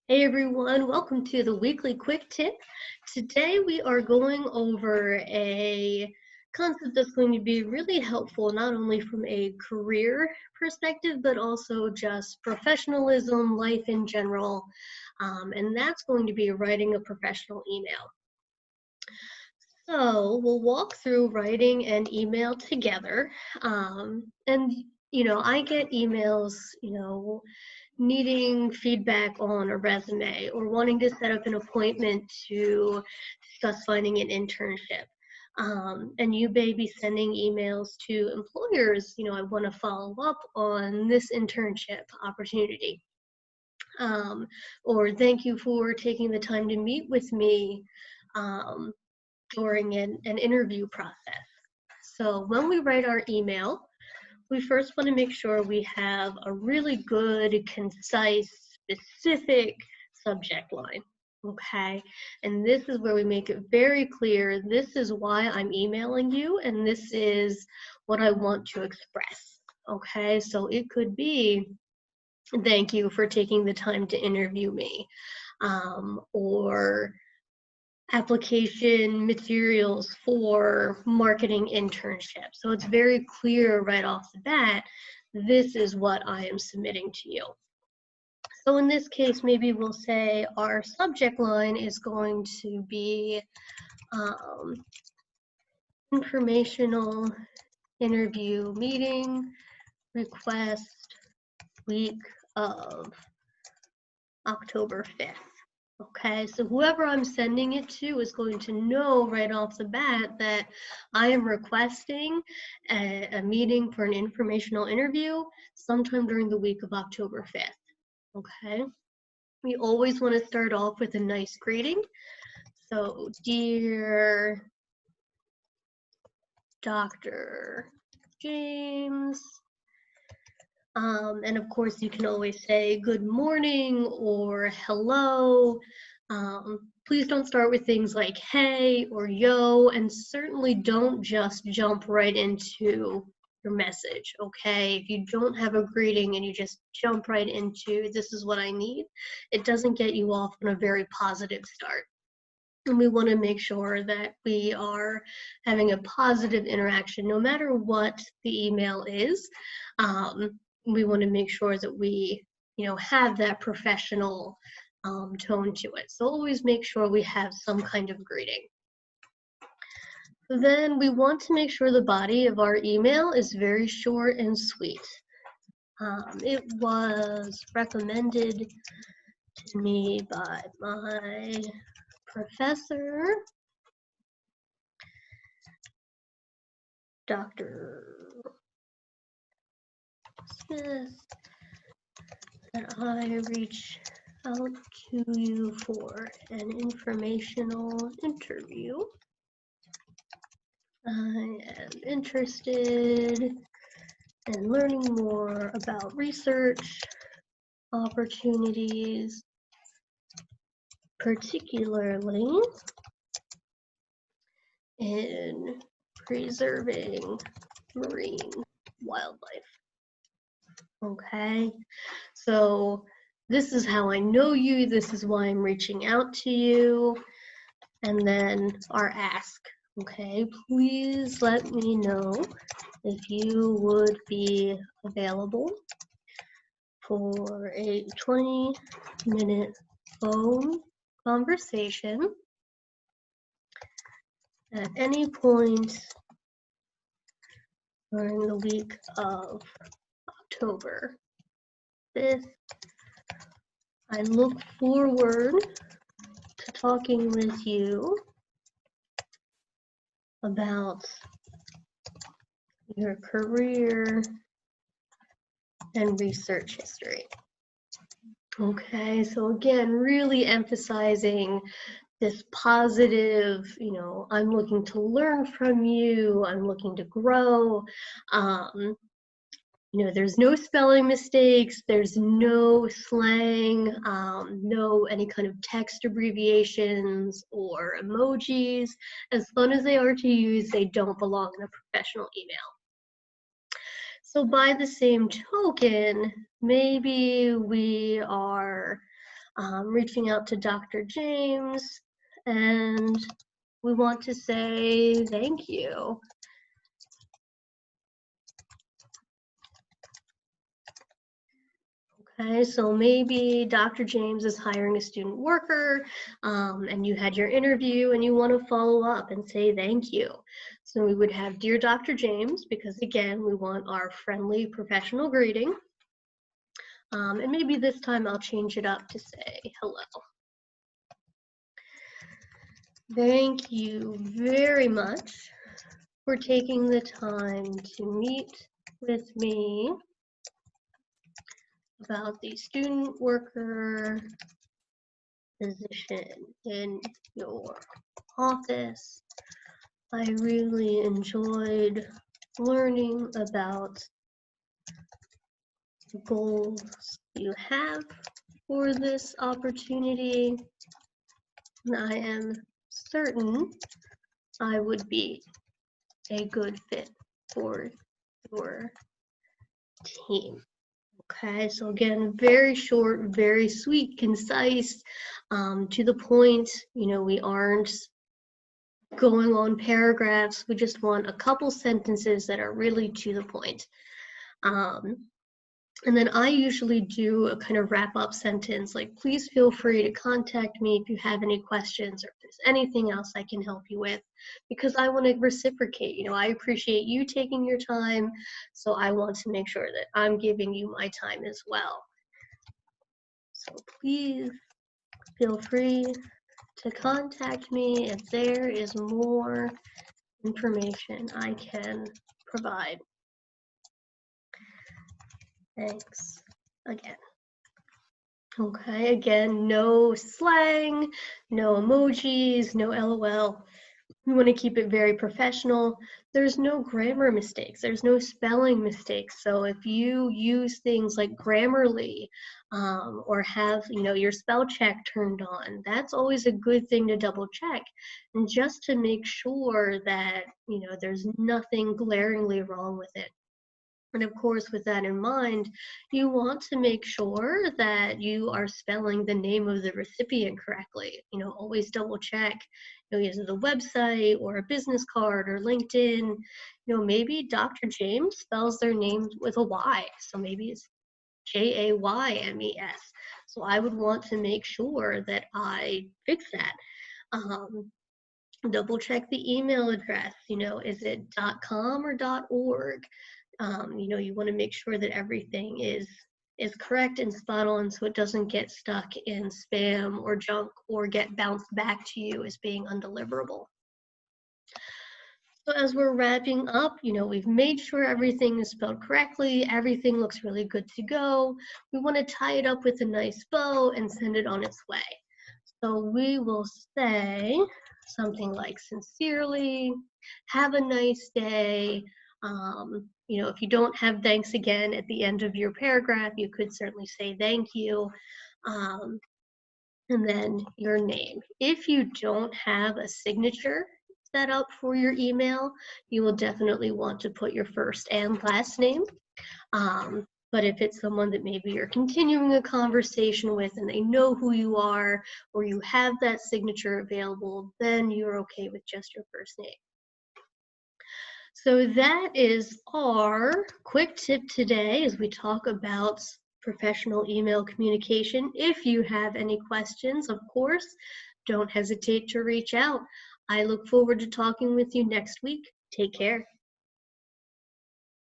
Hey everyone, welcome to the weekly quick tip. Today we are going over a concept that's going to be really helpful not only from a career perspective but also just professionalism, life in general, and that's going to be writing a professional email. So we'll walk through writing an email together, and I get emails, needing feedback on a resume or wanting to set up an appointment to discuss finding an internship. And you may be sending emails to employers, I want to follow up on this internship opportunity. Or thank you for taking the time to meet with me during an interview process. So when we write our email, we first want to make sure we have a really good, concise, specific subject line. Okay, and this is where we make it very clear this is why I'm emailing you, and this is what I want to express. Okay, so it could be thank you for taking the time to interview me, or application materials for marketing internship. So it's very clear right off the bat, this is what I am submitting to you. So in this case, maybe we'll say our subject line is going to be informational interview meeting request week of October 5th. Okay, so whoever I'm sending it to is going to know right off the bat that I am requesting a meeting for an informational interview sometime during the week of October 5th. Okay, we always want to start off with a nice greeting. So, dear Dr. James, and of course, you can always say good morning or hello. Please don't start with things like hey or yo, and certainly don't just jump right into your message, okay? If you don't have a greeting and you just jump right into this is what I need, it doesn't get you off on a very positive start. And we want to make sure that we are having a positive interaction no matter what the email is. We want to make sure that we, have that professional tone to it. So always make sure we have some kind of greeting. Then we want to make sure the body of our email is very short and sweet. It was recommended to me by my professor, Dr. Smith, that I reach out to you for an informational interview. I am interested in learning more about research opportunities, particularly in preserving marine wildlife. Okay, so this is how I know you, this is why I'm reaching out to you, and then our ask. Okay, please let me know if you would be available for a 20-minute phone conversation at any point during the week of October 5th. I look forward to talking with you about your career and research history. Okay, so again, really emphasizing this positive, I'm looking to learn from you, I'm looking to grow. There's no spelling mistakes, there's no slang, no any kind of text abbreviations or emojis. As fun as they are to use, they don't belong in a professional email. So by the same token, maybe we are reaching out to Dr. James, and we want to say thank you. Okay, so maybe Dr. James is hiring a student worker, and you had your interview and you want to follow up and say thank you. So we would have Dear Dr. James, because again, we want our friendly professional greeting. And maybe this time I'll change it up to say hello. Thank you very much for taking the time to meet with me about the student worker position in your office. I really enjoyed learning about the goals you have for this opportunity, and I am certain I would be a good fit for your team. Okay, so again, very short, very sweet, concise, to the point. You know, we aren't going on paragraphs. We just want a couple sentences that are really to the point. And then I usually do a kind of wrap-up sentence, like, please feel free to contact me if you have any questions or if there's anything else I can help you with, because I want to reciprocate. You know, I appreciate you taking your time, so I want to make sure that I'm giving you my time as well. So please feel free to contact me if there is more information I can provide. Thanks again. Okay, again, no slang, no emojis, no LOL. We want to keep it very professional. There's no grammar mistakes. There's no spelling mistakes. So if you use things like Grammarly, or have, you know, your spell check turned on, that's always a good thing to double check. And just to make sure that, you know, there's nothing glaringly wrong with it. And of course, with that in mind, you want to make sure that you are spelling the name of the recipient correctly. You know, always double check, you know, either the website or a business card or LinkedIn. You know, maybe Dr. James spells their name with a Y, so maybe it's Jaymes. So I would want to make sure that I fix that. Double check the email address. You know, is it .com or .org? You know, you want to make sure that everything is correct and spot on, so it doesn't get stuck in spam or junk or get bounced back to you as being undeliverable. So as we're wrapping up, you know, we've made sure everything is spelled correctly, everything looks really good to go. We want to tie it up with a nice bow and send it on its way. So we will say something like, sincerely, have a nice day. You know, if you don't have thanks again at the end of your paragraph, you could certainly say thank you, and then your name. If you don't have a signature set up for your email, you will definitely want to put your first and last name. But if it's someone that maybe you're continuing a conversation with and they know who you are, or you have that signature available, then you're okay with just your first name. So that is our quick tip today as we talk about professional email communication. If you have any questions, of course, don't hesitate to reach out. I look forward to talking with you next week. Take care.